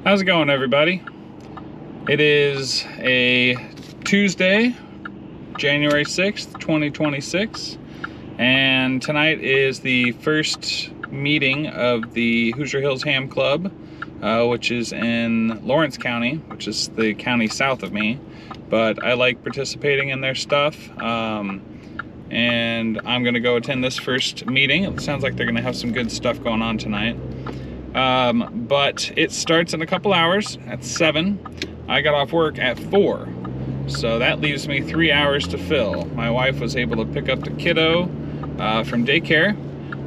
How's it going, everybody? It is a Tuesday, January 6th, 2026, and tonight is the first meeting of the Hoosier Hills Ham Club, which is in Lawrence County, which is the county south of me, but I like participating in their stuff, and I'm going to go attend this first meeting. It sounds like they're going to have some good stuff going on tonight. But it starts in a couple hours at 7. I got off work at 4, so that leaves me 3 hours to fill. My wife was able to pick up the kiddo from daycare,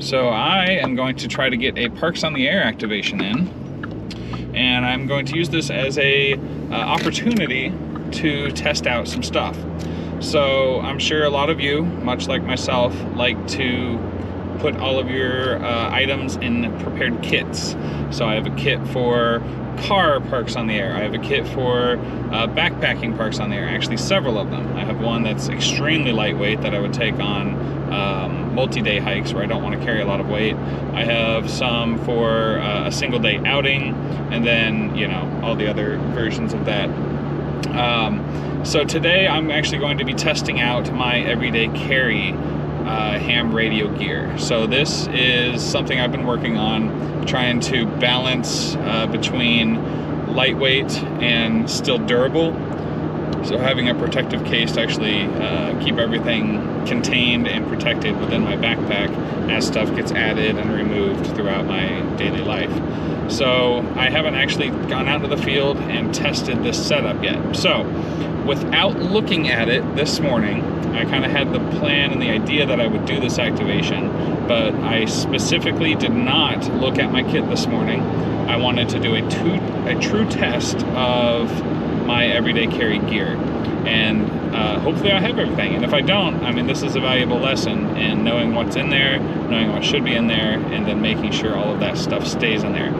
so I am going to try to get a Parks on the Air activation in, and I'm going to use this as a opportunity to test out some stuff. So I'm sure a lot of you, much like myself, like to put all of your items in prepared kits. So I have a kit for car parks on the air. I have a kit for backpacking parks on the air, actually several of them. I have one that's extremely lightweight that I would take on multi-day hikes where I don't want to carry a lot of weight. I have some for a single day outing, and then, you know, all the other versions of that. So today I'm actually going to be testing out my everyday carry ham radio gear. So this is something I've been working on, trying to balance between lightweight and still durable. So having a protective case to actually keep everything contained and protected within my backpack as stuff gets added and removed throughout my daily life. So I haven't actually gone out to the field and tested this setup yet. So without looking at it this morning, I kind of had the plan and the idea that I would do this activation, but I specifically did not look at my kit this morning. I wanted to do a true test of my everyday carry gear, and hopefully I have everything. And if I don't, I mean, this is a valuable lesson in knowing what's in there, knowing what should be in there, and then making sure all of that stuff stays in there.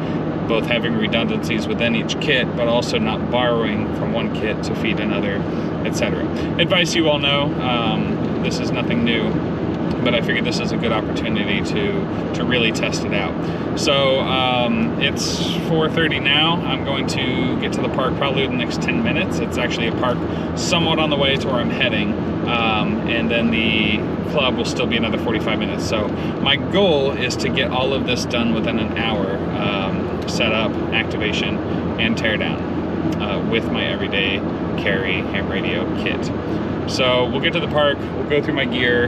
Both having redundancies within each kit, but also not borrowing from one kit to feed another, etc. Advice you all know, this is nothing new, but I figured this is a good opportunity to really test it out. So it's 4:30 now. I'm going to get to the park probably in the next 10 minutes. It's actually a park somewhat on the way to where I'm heading, and then the club will still be another 45 minutes. So my goal is to get all of this done within an hour, setup, activation, and teardown with my everyday carry ham radio kit. So we'll get to the park, we'll go through my gear,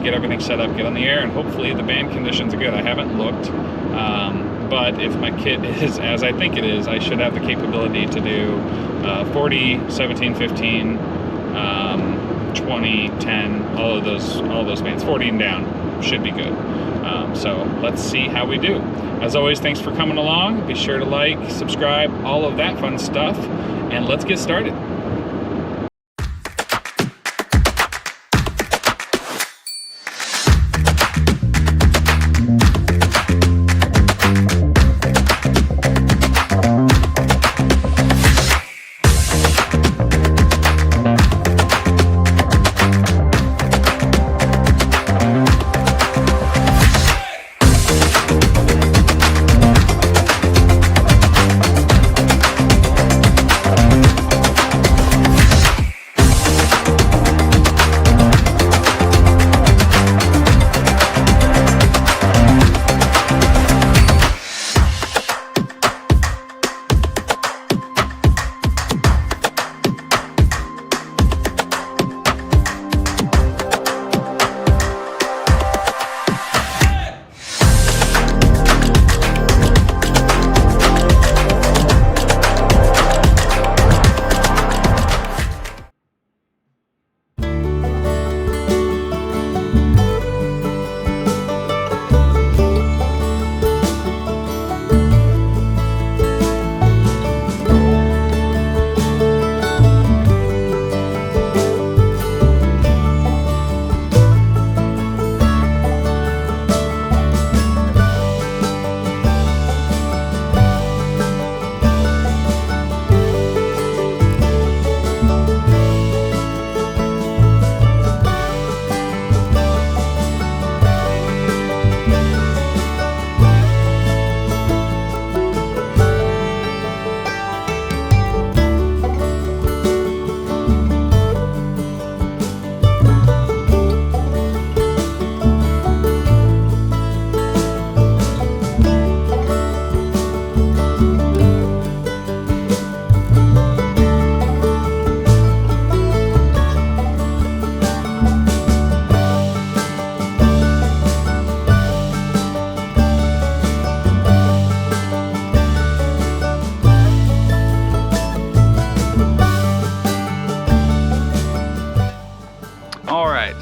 get everything set up, get on the air, and hopefully the band conditions are good. I haven't looked, but if my kit is as I think it is, I should have the capability to do 40, 17, 15, 20, 10, all of those bands, 40 and down should be good. So let's see how we do. As always, thanks for coming along. Be sure to like, subscribe, all of that fun stuff, and let's get started.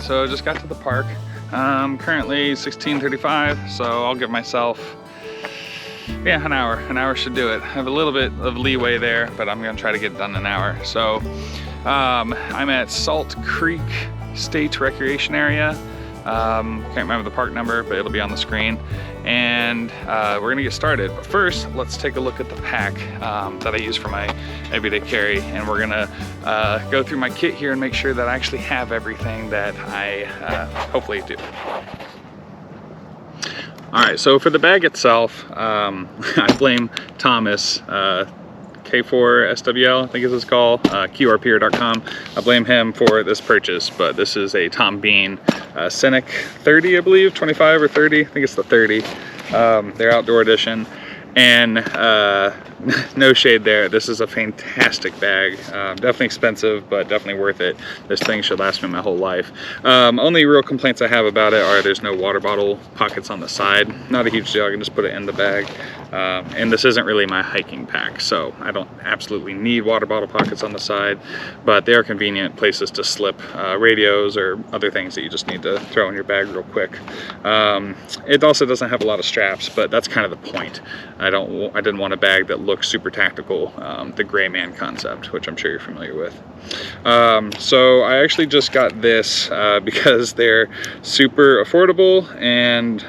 so just got to the park. Currently 16:35, so I'll give myself, yeah, an hour. An hour should do it. I have a little bit of leeway there, but I'm gonna try to get it done in an hour. So I'm at Salt Creek State Recreation Area. Can't remember the park number, but it'll be on the screen. And we're gonna get started. But first, let's take a look at the pack that I use for my everyday carry. And we're gonna go through my kit here and make sure that I actually have everything that I hopefully do. All right, so for the bag itself, I blame Thomas, K4SWL, I think is his call, QRPer.com. I blame him for this purchase, but this is a Tom Bean Scenic 30, I believe, 25 or 30, I think it's the 30, their outdoor edition. And no shade there, this is a fantastic bag. Definitely expensive, but definitely worth it. This thing should last me my whole life. Only real complaints I have about it are there's no water bottle pockets on the side. Not a huge deal, I can just put it in the bag. And this isn't really my hiking pack, so I don't absolutely need water bottle pockets on the side, but they are convenient places to slip radios or other things that you just need to throw in your bag real quick. It also doesn't have a lot of straps, but that's kind of the point. I didn't want a bag that looks super tactical, the gray man concept, which I'm sure you're familiar with. So I actually just got this because they're super affordable and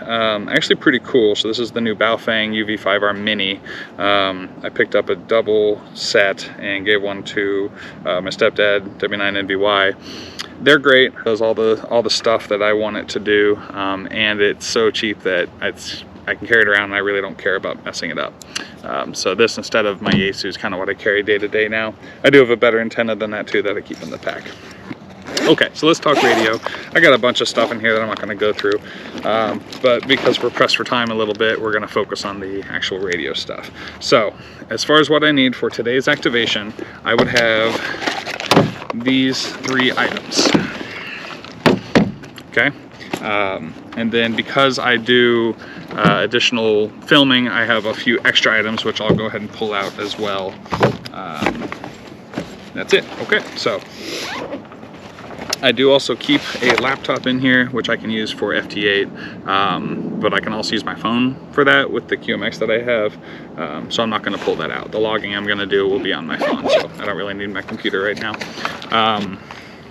actually pretty cool. So this is the new Baofeng UV5R Mini. I picked up a double set and gave one to my stepdad, W9NBY. They're great. It does all the stuff that I want it to do, and it's so cheap that I can carry it around and I really don't care about messing it up. So this, instead of my Yaesu, is kind of what I carry day to day now. I do have a better antenna than that too that I keep in the pack. Okay, so let's talk radio. I got a bunch of stuff in here that I'm not going to go through, but because we're pressed for time a little bit, we're going to focus on the actual radio stuff. So as far as what I need for today's activation, I would have these 3 items. Okay. And then because I do additional filming, I have a few extra items which I'll go ahead and pull out as well. That's it. Okay, so I do also keep a laptop in here which I can use for FT8, but I can also use my phone for that with the QMX that I have, so I'm not going to pull that out. The logging I'm going to do will be on my phone, so I don't really need my computer right now.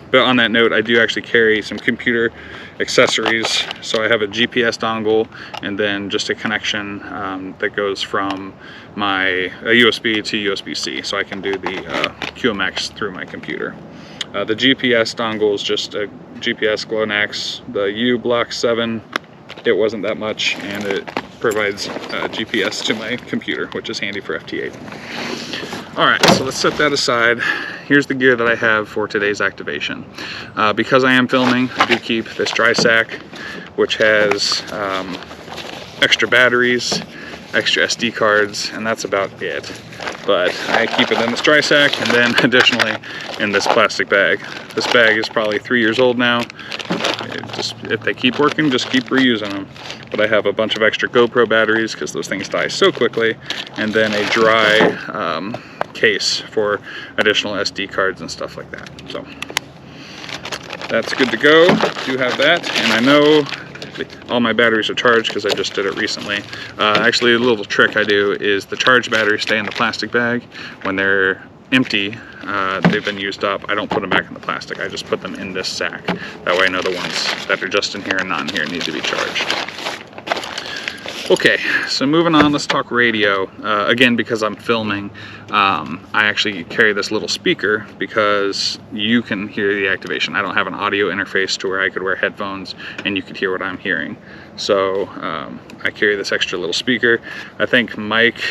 But on that note, I do actually carry some computer accessories. So I have a GPS dongle and then just a connection that goes from my USB to USB-C. So I can do the QMX through my computer. The GPS dongle is just a GPS GLONASS, the U Block 7. It wasn't that much, and it provides GPS to my computer, which is handy for FT8. All right, so let's set that aside. Here's the gear that I have for today's activation. Because I am filming, I do keep this dry sack, which has extra batteries, extra SD cards, and that's about it. But I keep it in this dry sack, and then additionally in this plastic bag. This bag is probably 3 years old now. If they keep working, just keep reusing them. But I have a bunch of extra GoPro batteries because those things die so quickly, and then a dry case for additional SD cards and stuff like that. So that's good to go. Do have that, and I know all my batteries are charged because I just did it recently. Actually, a little trick I do is the charged batteries stay in the plastic bag. When they're empty, they've been used up, I don't put them back in the plastic. I just put them in this sack. That way I know the ones that are just in here and not in here need to be charged. Okay, so moving on, let's talk radio. Again, because I'm filming, I actually carry this little speaker because you can hear the activation. I don't have an audio interface to where I could wear headphones and you could hear what I'm hearing. So I carry this extra little speaker. I think Mike,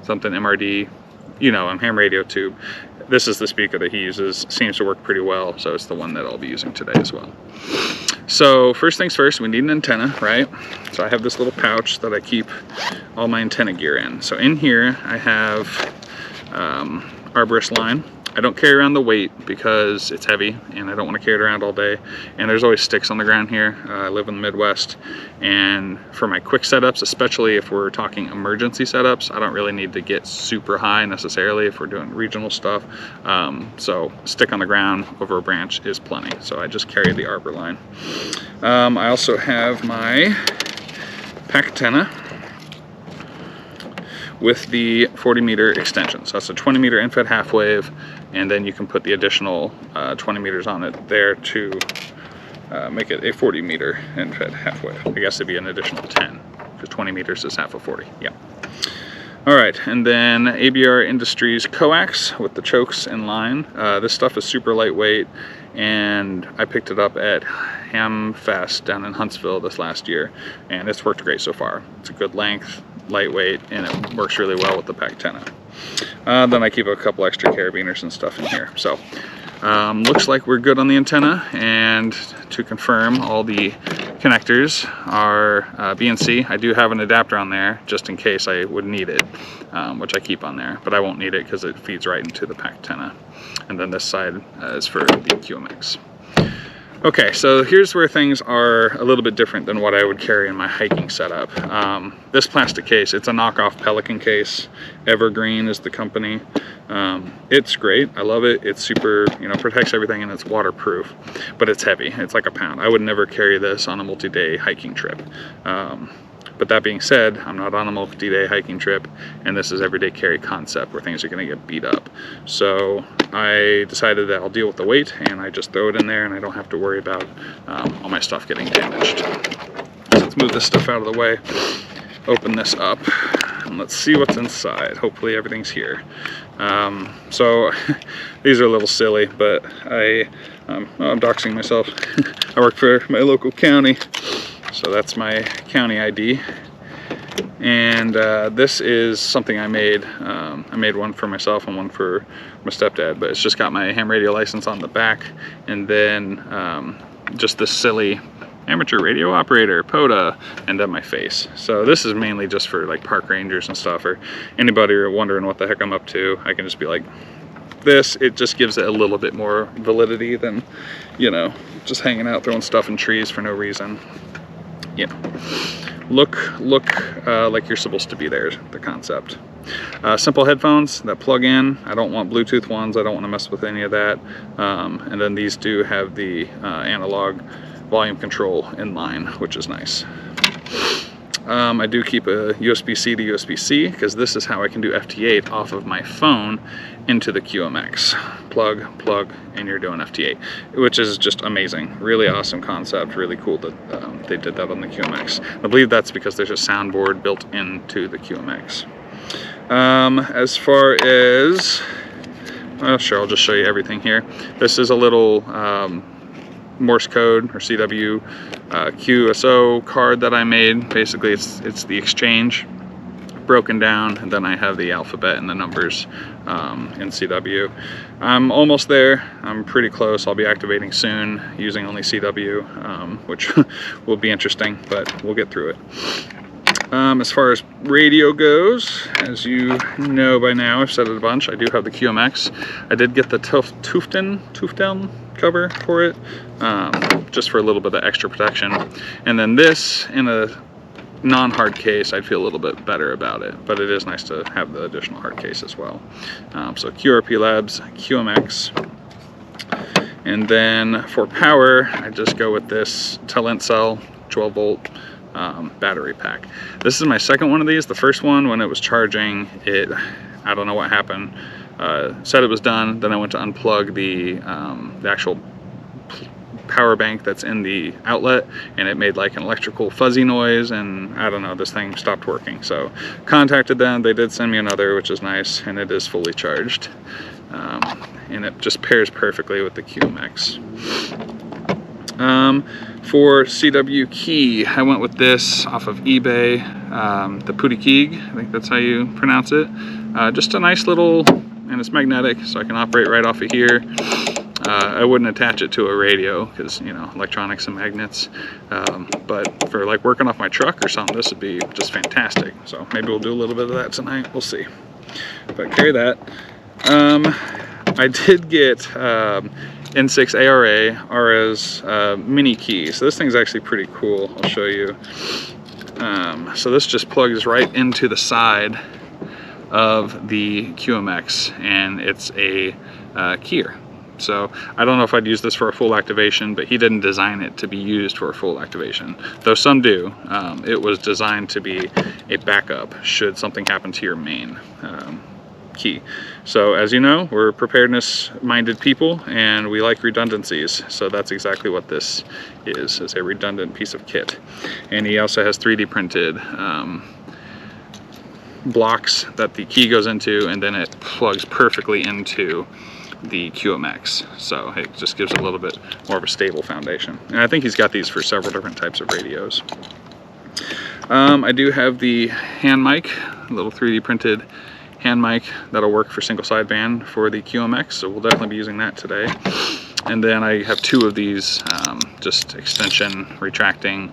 something MRD, you know, I'm Ham Radio Tube. This is the speaker that he uses. Seems to work pretty well, so it's the one that I'll be using today as well. So first things first, we need an antenna, right? So I have this little pouch that I keep all my antenna gear in. So in here I have arborist line. I don't carry around the weight because it's heavy and I don't want to carry it around all day. And there's always sticks on the ground here. I live in the Midwest, and for my quick setups, especially if we're talking emergency setups, I don't really need to get super high necessarily if we're doing regional stuff. So stick on the ground over a branch is plenty. So I just carry the arbor line. I also have my pack antenna with the 40-meter extension. So that's a 20-meter end-fed half wave, and then you can put the additional 20 meters on it there to make it a 40-meter end-fed half wave. I guess it'd be an additional 10, because 20 meters is half of 40, yeah. All right, and then ABR Industries coax with the chokes in line. This stuff is super lightweight, and I picked it up at Ham Fest down in Huntsville this last year, and it's worked great so far. It's a good length, lightweight, and it works really well with the pack antenna. Then I keep a couple extra carabiners and stuff in here. So looks like we're good on the antenna, and to confirm, all the connectors are BNC. I do have an adapter on there just in case I would need it, which I keep on there, but I won't need it because it feeds right into the pack antenna. And then this side is for the QMX. Okay, so here's where things are a little bit different than what I would carry in my hiking setup. This plastic case, it's a knockoff Pelican case. Evergreen is the company. It's great, I love it. It's super, protects everything, and it's waterproof, but it's heavy. It's like a pound. I would never carry this on a multi-day hiking trip. But that being said, I'm not on a multi-day hiking trip, and this is everyday carry concept where things are going to get beat up. So I decided that I'll deal with the weight, and I just throw it in there, and I don't have to worry about all my stuff getting damaged. So let's move this stuff out of the way, open this up, and let's see what's inside. Hopefully everything's here. So these are a little silly, but I'm doxing myself. I work for my local county. So that's my county ID, and this is something I made. I made one for myself and one for my stepdad, but it's just got my ham radio license on the back, and then just this silly amateur radio operator, POTA, and then my face. So this is mainly just for like park rangers and stuff, or anybody wondering what the heck I'm up to. I can just be like this. It just gives it a little bit more validity than, just hanging out throwing stuff in trees for no reason. Look like you're supposed to be there, the concept. Simple headphones that plug in. I don't want Bluetooth ones. I don't want to mess with any of that. And then these do have the analog volume control in line, which is nice. I do keep a USB-C to USB-C because this is how I can do FT8 off of my phone into the QMX. Plug, and you're doing FT8, which is just amazing. Really awesome concept. Really cool that they did that on the QMX. I believe that's because there's a soundboard built into the QMX. As far as, well, sure, I'll just show you everything here. This is a little Morse code or CW QSO card that I made. Basically it's the exchange broken down, and then I have the alphabet and the numbers in CW. I'm almost there. I'm pretty close. I'll be activating soon using only CW, which will be interesting, but we'll get through it. As far as radio goes, as you know by now, I've said it a bunch, I do have the QMX. I did get the Tufteln cover for it, just for a little bit of extra protection. And then this, in a non-hard case, I'd feel a little bit better about it, but it is nice to have the additional hard case as well. So QRP Labs, QMX. And then for power, I just go with this Cell 12 volt battery pack. This is my second one of these. The first one, when it was charging, I don't know what happened. Said it was done, then I went to unplug the actual power bank that's in the outlet, and it made like an electrical fuzzy noise, and I don't know, this thing stopped working. So contacted them, they did send me another, which is nice, and it is fully charged. And it just pairs perfectly with the QMX. For CW key, I went with this off of eBay, the POTA key, I think that's how you pronounce it. Just a nice little, and it's magnetic, so I can operate right off of here. I wouldn't attach it to a radio because, electronics and magnets, but for like working off my truck or something, this would be just fantastic. So maybe we'll do a little bit of that tonight, we'll see. But carry that. I did get N6 ARA RS mini key. So this thing's actually pretty cool. I'll show you. So this just plugs right into the side of the QMX, and it's a keyer. So I don't know if I'd use this for a full activation, but he didn't design it to be used for a full activation, though some do. It was designed to be a backup should something happen to your main key. So as you know, we're preparedness-minded people, and we like redundancies. So that's exactly what this is a redundant piece of kit. And he also has 3D printed blocks that the key goes into, and then it plugs perfectly into the QMX. So it just gives it a little bit more of a stable foundation. And I think he's got these for several different types of radios. I do have the hand mic, a little 3D printed hand mic that'll work for single sideband for the QMX, so we'll definitely be using that today. And then I have 2 of these just extension retracting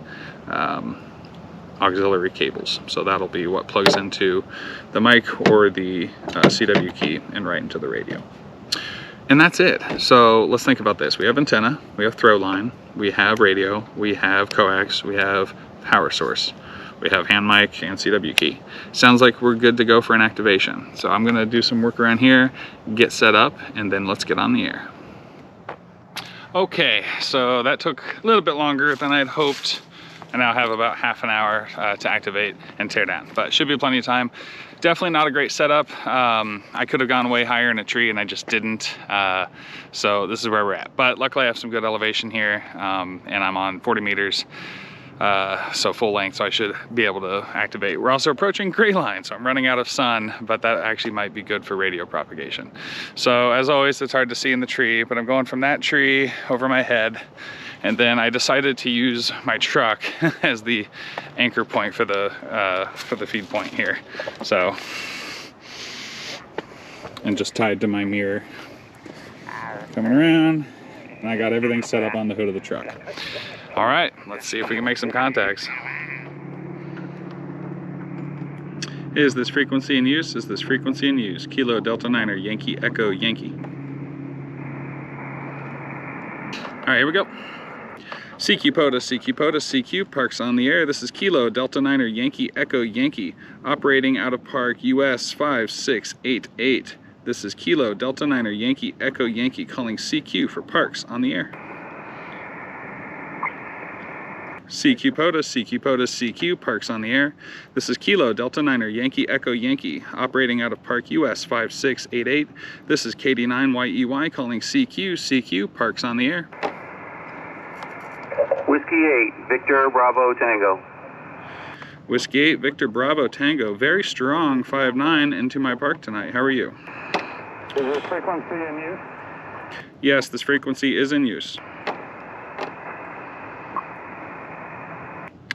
auxiliary cables, so that'll be what plugs into the mic or the CW key and right into the radio. And that's it. So let's think about this. We have antenna, we have throw line, we have radio, we have coax, we have power source, we have hand mic and CW key. Sounds like we're good to go for an activation. So I'm gonna do some work around here, get set up, and then let's get on the air. Okay, so that took a little bit longer than I'd hoped. I now have about half an hour to activate and tear down, but should be plenty of time. Definitely not a great setup. I could have gone way higher in a tree and I just didn't. So this is where we're at. But luckily I have some good elevation here, and I'm on 40 meters. So full length, so I should be able to activate. We're also approaching gray line, so I'm running out of sun, but that actually might be good for radio propagation. So as always, it's hard to see in the tree, but I'm going from that tree over my head, and then I decided to use my truck as the anchor point for the feed point here. So, and just tied to my mirror. Coming around, and I got everything set up on the hood of the truck. All right, let's see if we can make some contacts. Is this frequency in use? Is this frequency in use? Kilo Delta Niner, Yankee Echo Yankee. All right, here we go. CQ POTA, CQ POTA, CQ, Parks on the air. This is Kilo Delta Niner, Yankee Echo Yankee, operating out of Park US 5688. This is Kilo Delta Niner, Yankee Echo Yankee, calling CQ for Parks on the air. CQ POTA, CQ POTA, CQ, Parks on the air. This is Kilo Delta Niner, Yankee Echo Yankee, operating out of Park US 5688. This is KD9YEY calling CQ, CQ, Parks on the air. Whiskey 8, Victor Bravo Tango. Whiskey 8, Victor Bravo Tango. Very strong 5-9 into my park tonight. How are you? Is this frequency in use? Yes, this frequency is in use.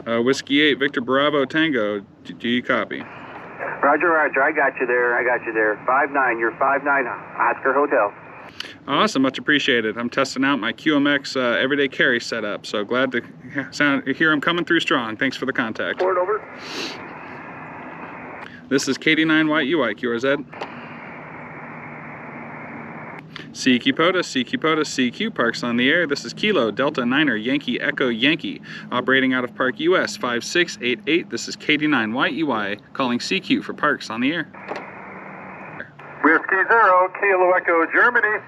Whiskey 8, Victor Bravo Tango, do you copy? Roger, roger, I got you there, 5-9, you're 5-9, Oscar Hotel. Awesome, much appreciated. I'm testing out my QMX everyday carry setup, so glad to hear I'm coming through strong. Thanks for the contact. Port over. This is KD9YEY, QRZ. CQ POTA, CQ POTA, CQ, Parks on the air. This is Kilo Delta Niner, Yankee Echo Yankee, operating out of Park US 5688. This is KD9YEY, calling CQ for Parks on the air. Whiskey 0, Kilo Echo Germany.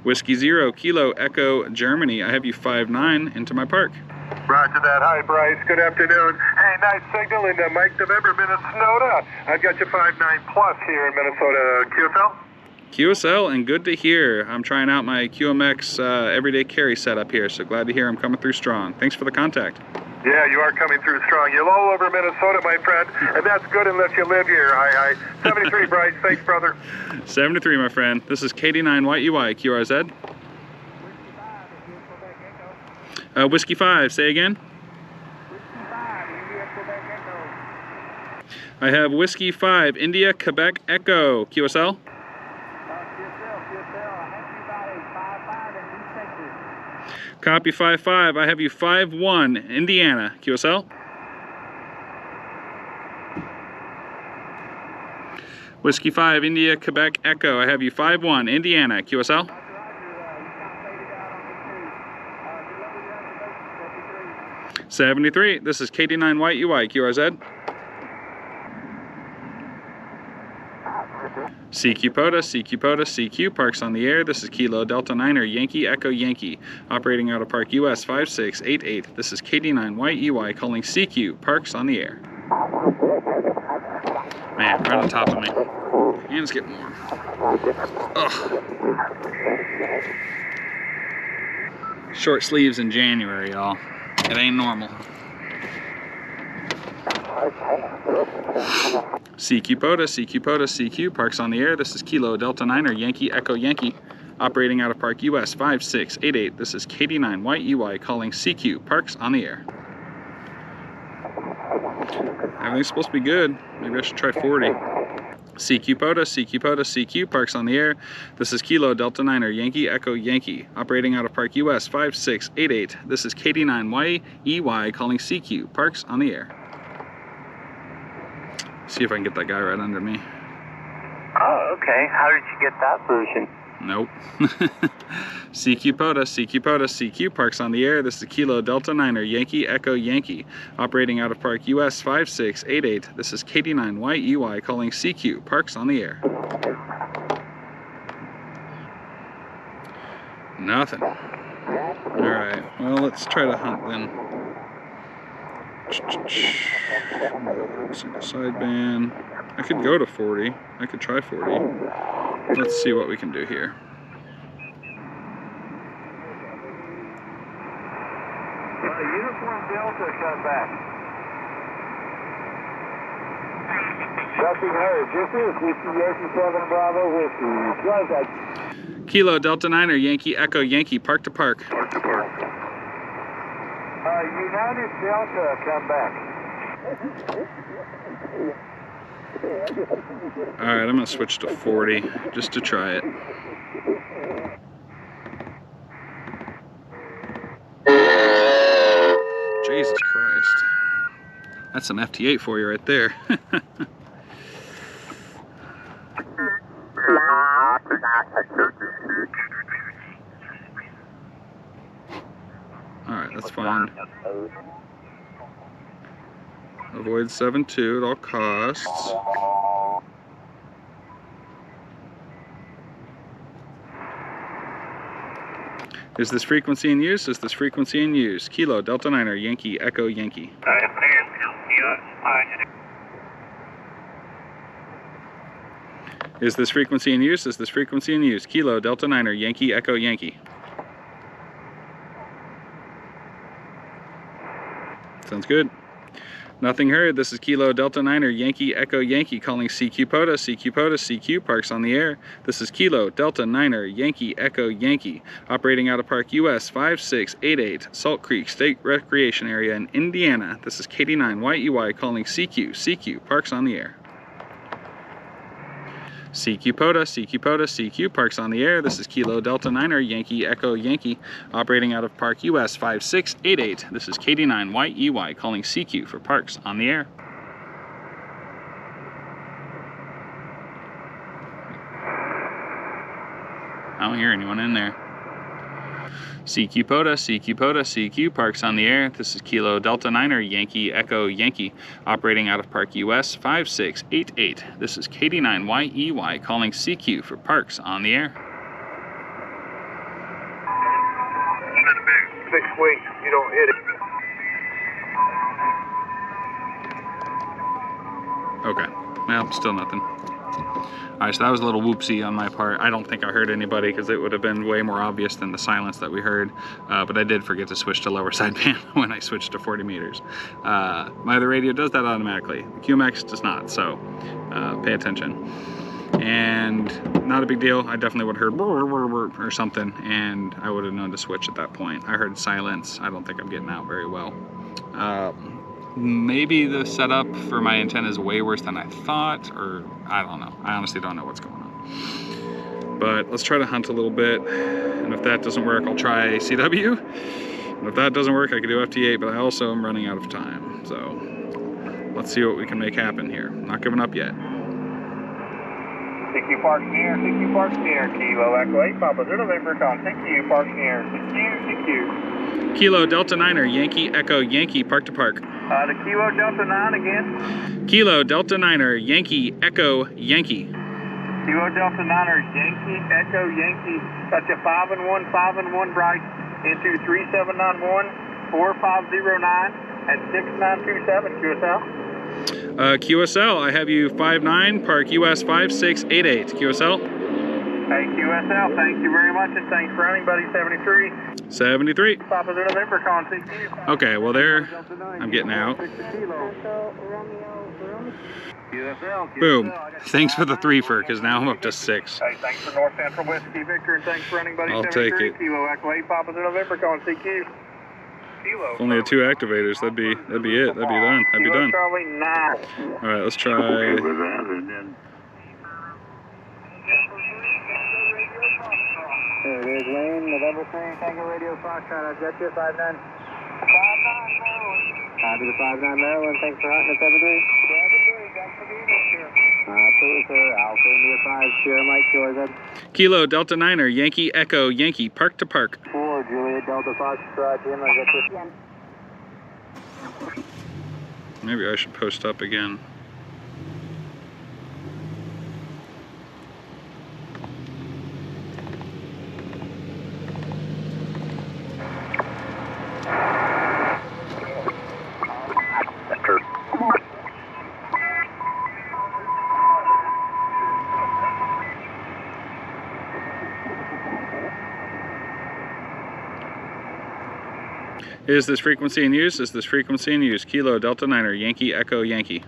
Whiskey 0, Kilo Echo Germany. I have you 5-9 into my park. Roger that. Hi, Bryce. Good afternoon. Hey, nice signal in Mike November, Minnesota. I've got you 5-9 plus here in Minnesota. QSL? QSL, and good to hear. I'm trying out my QMX everyday carry setup here, so glad to hear I'm coming through strong. Thanks for the contact. Yeah, you are coming through strong. You're all over Minnesota, my friend, and that's good unless you live here. 73, Bryce. Thanks, brother. 73, my friend. This is KD9YEY, QRZ. Whiskey 5, say again. I have Whiskey 5, India, Quebec, Echo, QSL. Copy 5-5. I have you 5-1, Indiana, QSL. Whiskey 5, India, Quebec, Echo. I have you 5-1, Indiana, QSL. '73. This is KD9 White UI, QRZ. CQ POTA, CQ POTA, CQ, parks on the air. This is Kilo Delta Niner, Yankee Echo Yankee, operating out of Park US 5688. This is KD9 White UI calling CQ, parks on the air. Man, right on top of me. Hands get warm. Ugh. Short sleeves in January, y'all. It ain't normal. CQ POTA, CQ POTA, CQ, parks on the air. This is Kilo Delta Niner, Yankee Echo Yankee, operating out of Park US 5688. This is KD9 White UI calling CQ, parks on the air. Everything's supposed to be good. Maybe I should try 40. CQ POTA, CQ POTA, CQ, parks on the air. This is Kilo Delta Niner, Yankee Echo Yankee, operating out of Park US 5688. This is KD9 White EY calling CQ, parks on the air. See if I can get that guy right under me. Oh, okay. How did you get that version? Nope. CQ POTA, CQ POTA, CQ, parks on the air. This is Kilo Delta Niner, Yankee Echo Yankee, operating out of Park US 5688. This is KD9 White UI calling CQ, parks on the air. Nothing. Alright, well, let's try to hunt then. Single sideband. I could go to 40. I could try 40. Let's see what we can do here. Uniform Delta, come back. Nothing heard. This is Whiskey Yankee 7 Bravo Whiskey. Drive that. Kilo Delta Niner, Yankee Echo Yankee, park to park. Park to park. United Delta, come back. Alright, I'm going to switch to 40 just to try it. Jesus Christ. That's some FT8 for you right there. Alright, that's fine. Avoid 7.2 at all costs. Is this frequency in use? Is this frequency in use? Kilo Delta Niner, Yankee Echo Yankee. Is this frequency in use? Is this frequency in use? Kilo Delta Niner, Yankee Echo Yankee. Sounds good. Nothing heard. This is Kilo Delta Niner, Yankee Echo Yankee calling CQ POTA, CQ POTA, CQ, parks on the air. This is Kilo Delta Niner, Yankee Echo Yankee, operating out of Park US 5688, Salt Creek State Recreation Area in Indiana. This is KD9 White UI calling CQ, CQ, parks on the air. CQ POTA, CQ POTA, CQ, parks on the air. This is Kilo Delta Niner, Yankee Echo Yankee, operating out of Park US 5688. This is KD9 White EY calling CQ for parks on the air. I don't hear anyone in there. CQ POTA, CQ POTA, CQ, parks on the air. This is Kilo Delta Niner, Yankee Echo Yankee, operating out of Park US 5688. This is KD9 YEY calling CQ for parks on the air. 6 weeks, you don't hit it. Okay, well, still nothing. Alright, so that was a little whoopsie on my part. I don't think I heard anybody because it would have been way more obvious than the silence that we heard. But I did forget to switch to lower sideband when I switched to 40 meters. My other radio does that automatically. The QMX does not, so pay attention. And not a big deal. I definitely would have heard or something, and I would have known to switch at that point. I heard silence. I don't think I'm getting out very well. Maybe the setup for my antenna is way worse than I thought, or I don't know. I honestly don't know what's going on. But let's try to hunt a little bit, and if that doesn't work, I'll try CW. And if that doesn't work, I can do FT8, but I also am running out of time. So let's see what we can make happen here. Not giving up yet. CQ Parks in the air, CQ Parks in the air, Kilo Echo 8, Papa Zero November, calling CQ Parks in the air, CQ. Kilo Delta Niner, Yankee Echo Yankee, park to park. The Kilo Delta 9 again. Kilo Delta Niner, Yankee Echo Yankee. Kilo Delta Niner, Yankee Echo Yankee. That's a 5 and 1 Bryce into 3791 4509 at 6927 QSL. QSL, I have you 59, park US 5688. QSL? Hey, QSL, thank you very much, and thanks for running, buddy. 73. 73. Papa Zero November, calling CQ. Okay, well there, I'm getting out. Boom. Thanks for the threefer, because now I'm up to 6. Hey, thanks for North Central Whiskey Victor, and thanks for running, buddy. I'll 73. take it. Kilo Echo 8, Papa Zero November, calling CQ. If only had 2 activators, that'd be it. That'd be done. I'd be done. Charlie 9. All right, let's try. Okay with that, and then... There it is, Lane, November 3, Tango Radio Foxtrot, I've got you, 59. 59 Maryland. Copy the 59 Maryland, thanks for hunting at 73. 73, thanks for being here. Absolutely, sir. Alpha India 5, Sierra Mike, yours, Ed. Kilo Delta Niner, Yankee Echo Yankee, park to park. 4, Juliet Delta Foxtrot, Jim, I've got you. Maybe I should post up again. Is this frequency in use? Is this frequency in use? Kilo Delta Niner, Yankee Echo Yankee.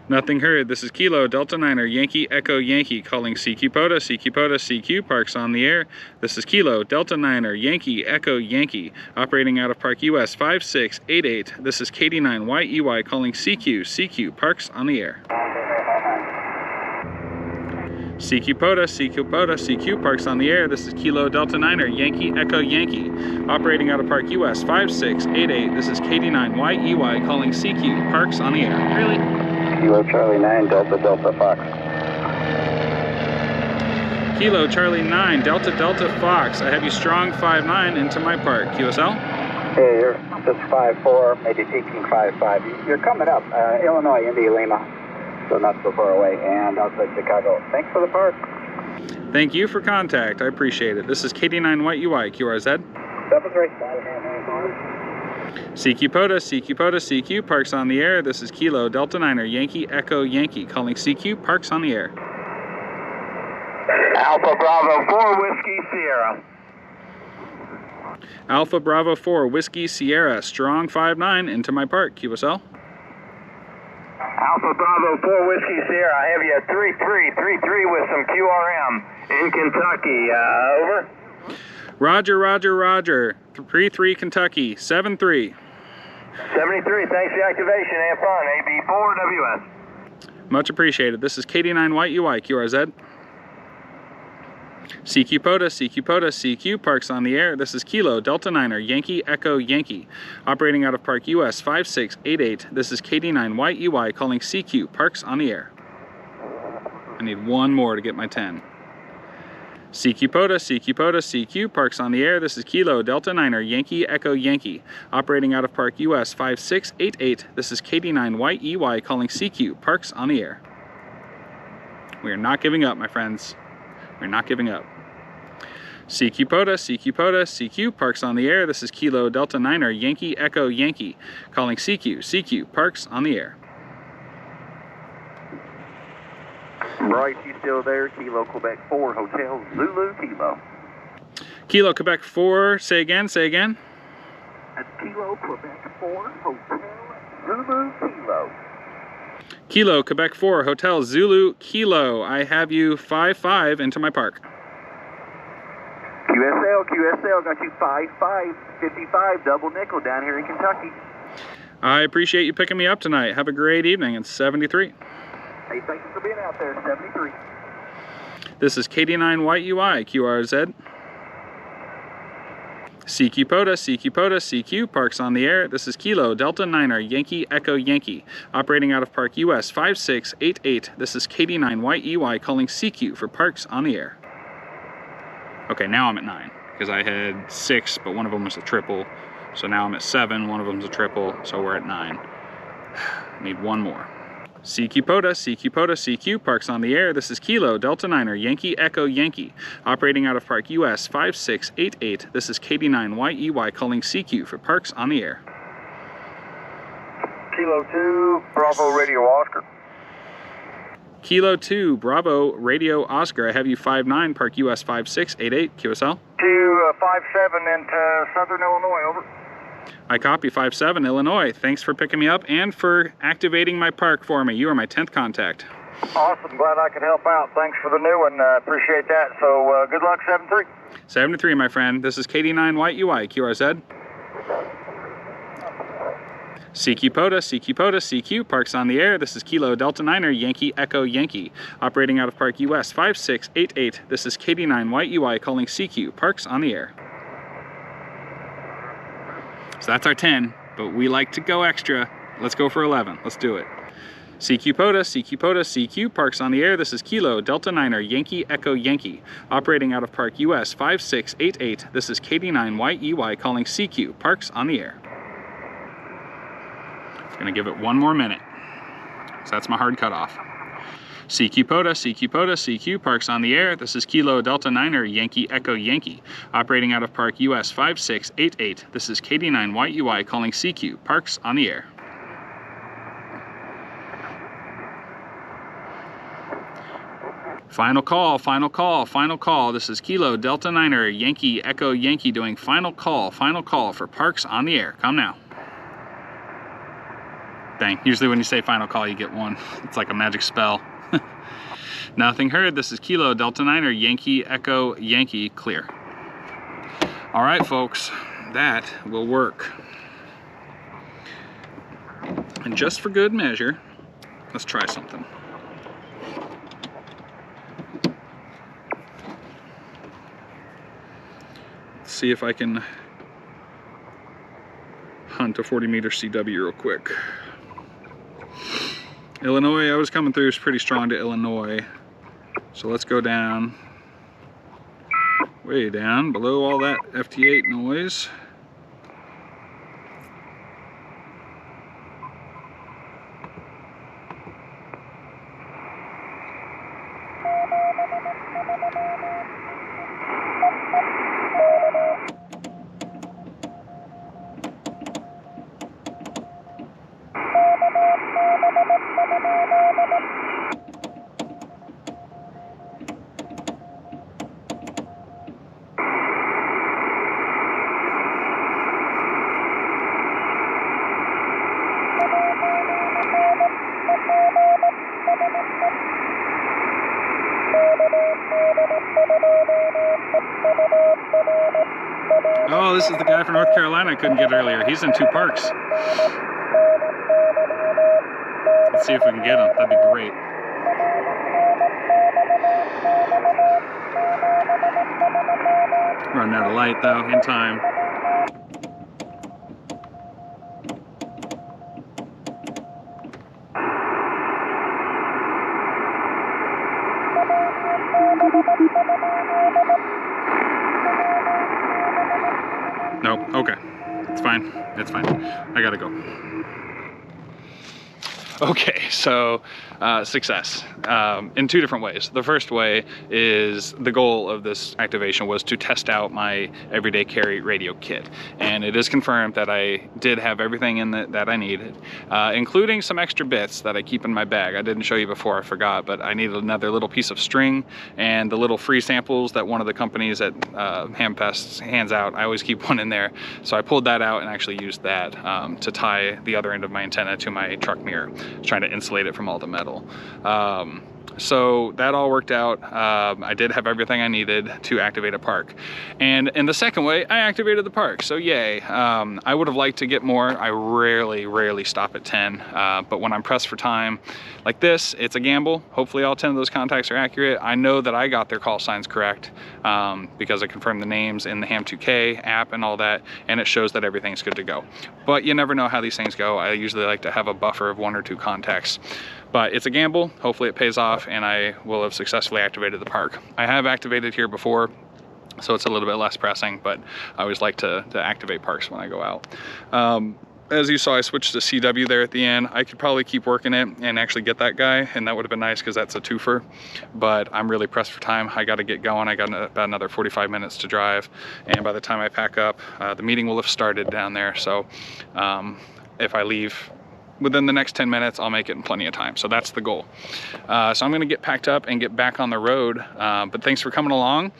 Nothing heard. This is Kilo Delta Niner, Yankee Echo Yankee, calling CQ POTA, CQ POTA, CQ, parks on the air. This is Kilo Delta Niner, Yankee Echo Yankee, operating out of Park US 5688. This is KD9YEY, calling CQ, CQ, parks on the air. CQ POTA, CQ POTA, CQ, parks on the air. This is Kilo Delta Niner, Yankee Echo Yankee, operating out of Park US 5688. This is KD9YEY, calling CQ, parks on the air. Really? Kilo Charlie 9, Delta Delta Fox. Kilo Charlie 9, Delta Delta Fox. I have you strong 5-9 into my park. QSL? Hey, you're just 5-4, maybe peaking 5-5. You're coming up, Illinois, Indy, Lima. So not so far away, and outside Chicago. Thanks for the park. Thank you for contact. I appreciate it. This is KD9YEY, QRZ. 73. CQ POTA, CQ POTA, CQ, parks on the air. This is Kilo Delta Niner, Yankee Echo Yankee, calling CQ, parks on the air. Alpha Bravo 4, Whiskey Sierra. Alpha Bravo 4, Whiskey Sierra, strong 5-9 into my park. QSL? Alpha Bravo 4, Whiskey Sierra. I have you at 3333 with some QRM in Kentucky. Over. Roger, Roger, Roger. 3-3 Kentucky, 7-3. 73, thanks for the activation. Have fun. AB4WS. Much appreciated. This is KD9YEY, QRZ. CQ POTA, CQ POTA, CQ, parks on the air. This is Kilo Delta Niner, Yankee Echo Yankee, operating out of Park US 5688. This is KD9YEY, calling CQ, parks on the air. I need one more to get my 10. CQ POTA, CQ POTA, CQ, parks on the air. This is Kilo Delta Niner, Yankee Echo Yankee, operating out of Park US 5688. This is KD9YEY, calling CQ, parks on the air. We are not giving up, my friends. We're not giving up. CQ POTA, CQ POTA, CQ, parks on the air. This is Kilo Delta Niner, Yankee Echo Yankee, calling CQ, CQ, parks on the air. Bryce, you still there? Kilo Quebec 4, Hotel Zulu Kilo. Kilo Quebec 4, say again, say again. That's Kilo Quebec 4, Hotel Zulu Kilo. Kilo Quebec 4, Hotel Zulu Kilo. I have you 5-5 into my park. QSL, got you 5-5, 55, double nickel down here in Kentucky. I appreciate you picking me up tonight. Have a great evening. It's 73. Hey, thank you for being out there, 73. This is KD9YEY, QRZ. CQ POTA, CQ POTA, CQ, Parks on the air. This is Kilo Delta Niner Yankee Echo Yankee, operating out of Park US 5688. This is KD9YEY calling CQ for Parks on the air. Okay, now I'm at 9, because I had 6, but one of them was a triple. So now I'm at 7, one of them's a triple, so we're at 9. Need one more. CQ POTA, CQ POTA, CQ, Parks on the air. This is Kilo Delta Niner Yankee Echo Yankee, operating out of Park US 5688. This is KD9YEY calling CQ for Parks on the air. Kilo 2, Bravo Radio Oscar. Kilo 2, Bravo Radio Oscar. I have you 59, Park US 5688, QSL. 257 into Southern Illinois, over. I copy 57, Illinois. Thanks for picking me up and for activating my park for me. You are my 10th contact. Awesome, glad I could help out. Thanks for the new one, appreciate that. So good luck, 7-3. 73, my friend. This is KD9YEY, QRZ. CQ POTA, CQ POTA, CQ, Parks on the air. This is Kilo Delta Niner Yankee Echo Yankee, operating out of Park US 5688. This is KD9YEY calling CQ, Parks on the air. So that's our 10, but we like to go extra. Let's go for 11. Let's do it. CQ POTA, CQ POTA, CQ, Parks on the air. This is Kilo Delta Niner Yankee Echo Yankee, operating out of Park US 5688. This is KD9YEY calling CQ, Parks on the air. Gonna give it one more minute. So that's my hard cutoff. CQ POTA, CQ POTA, CQ, Parks on the air. This is Kilo Delta Niner Yankee Echo Yankee, operating out of Park US 5688. This is KD9YEY calling CQ, Parks on the air. Final call, final call, final call. This is Kilo Delta Niner Yankee Echo Yankee doing final call for Parks on the air. Come now. Dang, usually when you say final call, you get one. It's like a magic spell. Nothing heard. This is Kilo Delta Niner Yankee Echo Yankee, clear. All right, folks, that will work. And just for good measure, let's try something. Let's see if I can hunt a 40-meter CW real quick. Illinois, I was coming through, it's pretty strong to Illinois. So let's go down, way down, below all that FT8 noise. Oh, this is the guy from North Carolina I couldn't get earlier. He's in 2 parks. Let's see if we can get him. That'd be great. Running out of light though, in time. Nope, okay. It's fine. It's fine. I gotta go. Okay, so success in 2 different ways. The first way is the goal of this activation was to test out my everyday carry radio kit, and it is confirmed that I did have everything in that I needed, including some extra bits that I keep in my bag. I didn't show you before, I forgot, but I needed another little piece of string and the little free samples that one of the companies at Ham hands out. I always keep one in there, so I pulled that out and actually used that to tie the other end of my antenna to my truck mirror, trying to insulate it from all the metal. So that all worked out. I did have everything I needed to activate a park. And in the second way, I activated the park, so yay. I would have liked to get more. I rarely stop at 10, but when I'm pressed for time like this, it's a gamble. Hopefully all 10 of those contacts are accurate. I know that I got their call signs correct because I confirmed the names in the Ham 2K app and all that, and it shows that everything's good to go. But you never know how these things go. I usually like to have a buffer of 1 or 2 contacts. But it's a gamble. Hopefully it pays off and I will have successfully activated the park. I have activated here before, so it's a little bit less pressing, but I always like to activate parks when I go out. As you saw, I switched to CW there at the end. I could probably keep working it and actually get that guy, and that would have been nice because that's a twofer, but I'm really pressed for time. I got to get going. I got about another 45 minutes to drive, and by the time I pack up, the meeting will have started down there. So if I leave within the next 10 minutes, I'll make it in plenty of time. So that's the goal. So I'm gonna get packed up and get back on the road. But thanks for coming along.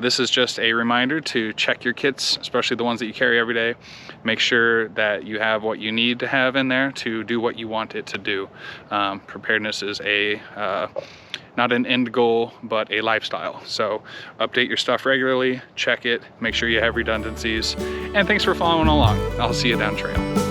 This is just a reminder to check your kits, especially the ones that you carry every day. Make sure that you have what you need to have in there to do what you want it to do. Preparedness is not an end goal, but a lifestyle. So update your stuff regularly, check it, make sure you have redundancies. And thanks for following along. I'll see you down trail.